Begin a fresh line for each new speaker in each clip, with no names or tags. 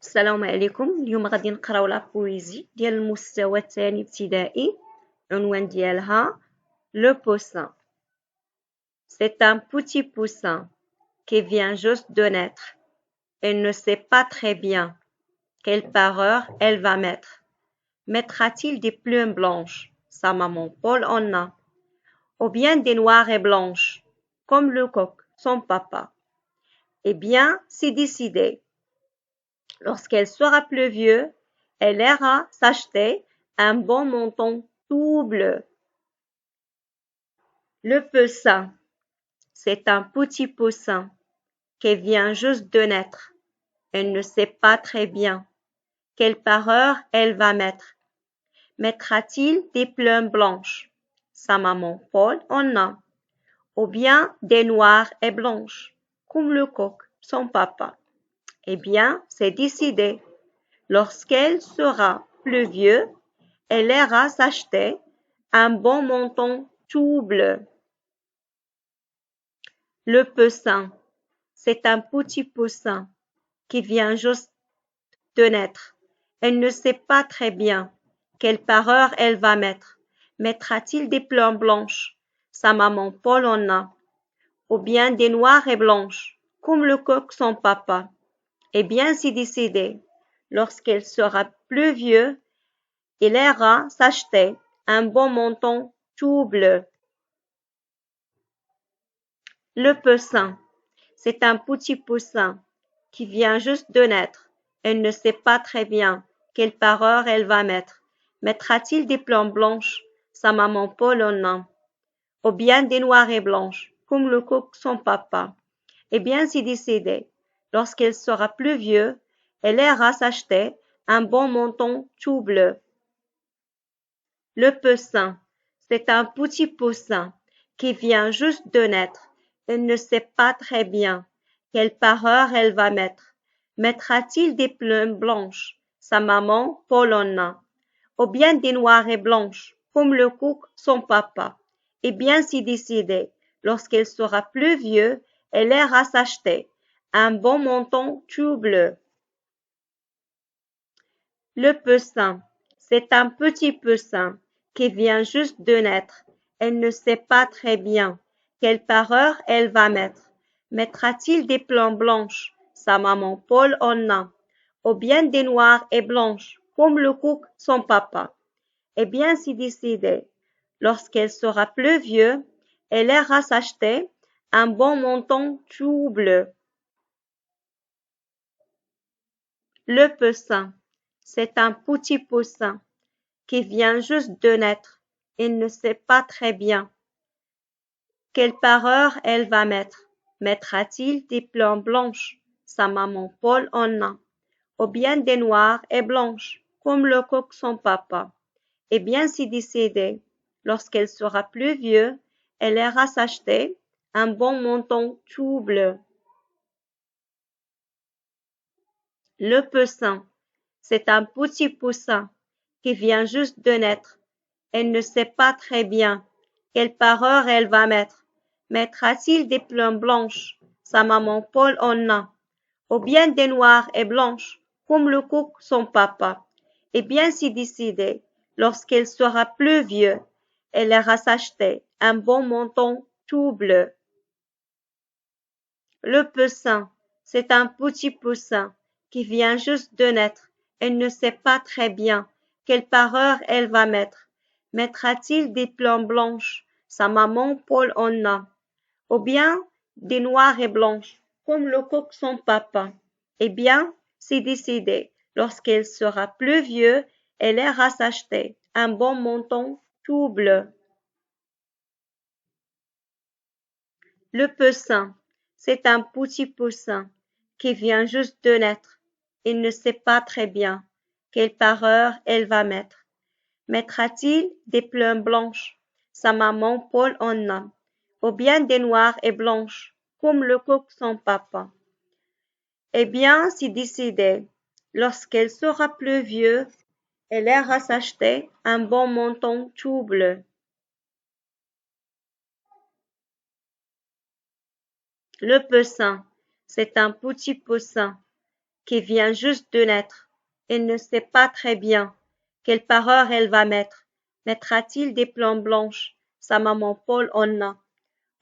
السلام عليكم. اليوم غادي نقراو لا بويزي ديال المستوى الثاني ابتدائي. عنوان ديالها لو poussin. C'est un petit poussin qui vient juste de naître. Elle ne sait pas très bien quelle parure elle va mettre. Mettra-t-il des plumes blanches, sa maman Paul en a, ou bien des noires et blanches, comme le coq, son papa? Eh bien, c'est décidé. Lorsqu'elle sera plus vieux, elle ira s'acheter un bon menton tout bleu. Le poussin, c'est un petit poussin qui vient juste de naître. Elle ne sait pas très bien quelle parure elle va mettre. Mettra-t-il des plumes blanches? Sa maman Paul en a. Ou bien des noires et blanches, comme le coq, son papa? Eh bien, c'est décidé. Lorsqu'elle sera plus vieux, elle ira s'acheter un bon menton tout bleu. Le poussin, c'est un petit poussin qui vient juste de naître. Elle ne sait pas très bien quelle parure elle va mettre. Mettra-t-il des plumes blanches? Sa maman Paul en a. Ou bien des noires et blanches, comme le coq son papa? Eh bien, c'est décidé. Lorsqu'elle sera plus vieux, il ira s'acheter un bon menton tout bleu. Le poussin, c'est un petit poussin qui vient juste de naître. Elle ne sait pas très bien quelle parure elle va mettre. Mettra-t-il des plumes blanches? Sa maman Paul en a. Ou bien des noires et blanches, comme le coq son papa? Eh bien, c'est décidé. Lorsqu'elle sera plus vieux, elle ira s'acheter un bon menton tout bleu. Le poussin, c'est un petit poussin qui vient juste de naître. Elle ne sait pas très bien quelle parure elle va mettre. Mettra-t-il des plumes blanches? Sa maman Paul en a. Ou bien des noires et blanches, comme le coq son papa? Eh bien, c'est décidé. Lorsqu'elle sera plus vieux, elle ira s'acheter un bon menton tout bleu. Le poussin, c'est un petit poussin qui vient juste de naître. Elle ne sait pas très bien quelle parure elle va mettre. Mettra-t-il des plumes blanches? Sa maman Paul en a. Ou bien des noires et blanches, comme le coq son papa? Eh bien, c'est décidé. Lorsqu'elle sera plus vieux, elle ira s'acheter un bon menton tout bleu. Le poussin, c'est un petit poussin qui vient juste de naître. Il ne sait pas très bien quelle parure elle va mettre. Mettra-t-il des plumes blanches? Sa maman Paul en a. Ou bien des noires et blanches, comme le coq son papa? Eh bien, c'est décidé. Lorsqu'elle sera plus vieux, elle ira s'acheter un bon menton tout bleu. Le poussin, c'est un petit poussin qui vient juste de naître. Elle ne sait pas très bien quelle parure elle va mettre. Mettra-t-il des plumes blanches? Sa maman Paul en a. Ou bien des noires et blanches, comme le coq son papa? Eh bien, c'est décidé. Lorsqu'elle sera plus vieux, elle ira s'acheter un bon menton tout bleu. Le poussin, c'est un petit poussin qui vient juste de naître. Elle ne sait pas très bien quelle parure elle va mettre. Mettra-t-il des plumes blanches? Sa maman Paul en a. Ou bien des noires et blanches, comme le coq son papa? Eh bien, c'est décidé. Lorsqu'elle sera plus vieux, elle ira s'acheter un bon menton tout bleu. Le poussin, c'est un petit poussin qui vient juste de naître. Il ne sait pas très bien quelle parure elle va mettre. Mettra-t-il des plumes blanches? Sa maman Paul en a. Ou bien des noires et blanches, comme le coq son papa? Eh bien, c'est décidé. Lorsqu'elle sera plus vieux, elle ira s'acheter un bon menton tout bleu. Le poussin, c'est un petit poussin qui vient juste de naître. Elle ne sait pas très bien quelle parure elle va mettre. Mettra-t-il des plans blanches? Sa maman Paul en a.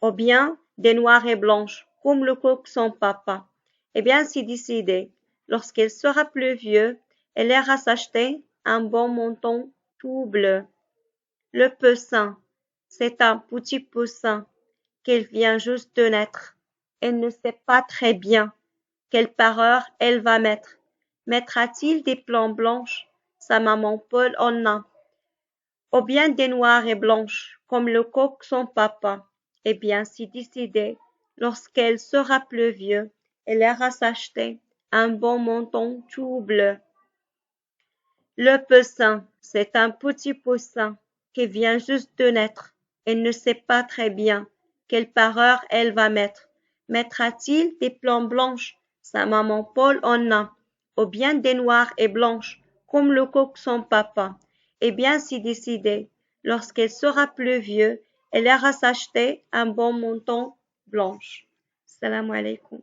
Ou bien des noirs et blanches, comme le coq son papa. Eh bien, c'est décidé. Lorsqu'elle sera plus vieux, elle ira s'acheter un bon menton tout bleu. Le poussin, c'est un petit poussin qu'elle vient juste de naître. Elle ne sait pas très bien quelle parure elle va mettre. Mettra-t-il des plans blanches? Sa maman Paul en a. Ou bien des noirs et blanches, comme le coq son papa. Eh bien, c'est décidé. Lorsqu'elle sera plus vieux, elle ira s'acheter un bon menton tout bleu. Le poussin, c'est un petit poussin qui vient juste de naître. Elle ne sait pas très bien quelle parure elle va mettre. Mettra-t-il des plans blanches? Sa maman Paul en a. Ou bien des noirs et blanches, comme le coq son papa. Eh bien, c'est décidé. Lorsqu'elle sera plus vieux, elle ira s'acheter un bon menton blanche. Salam alaikum.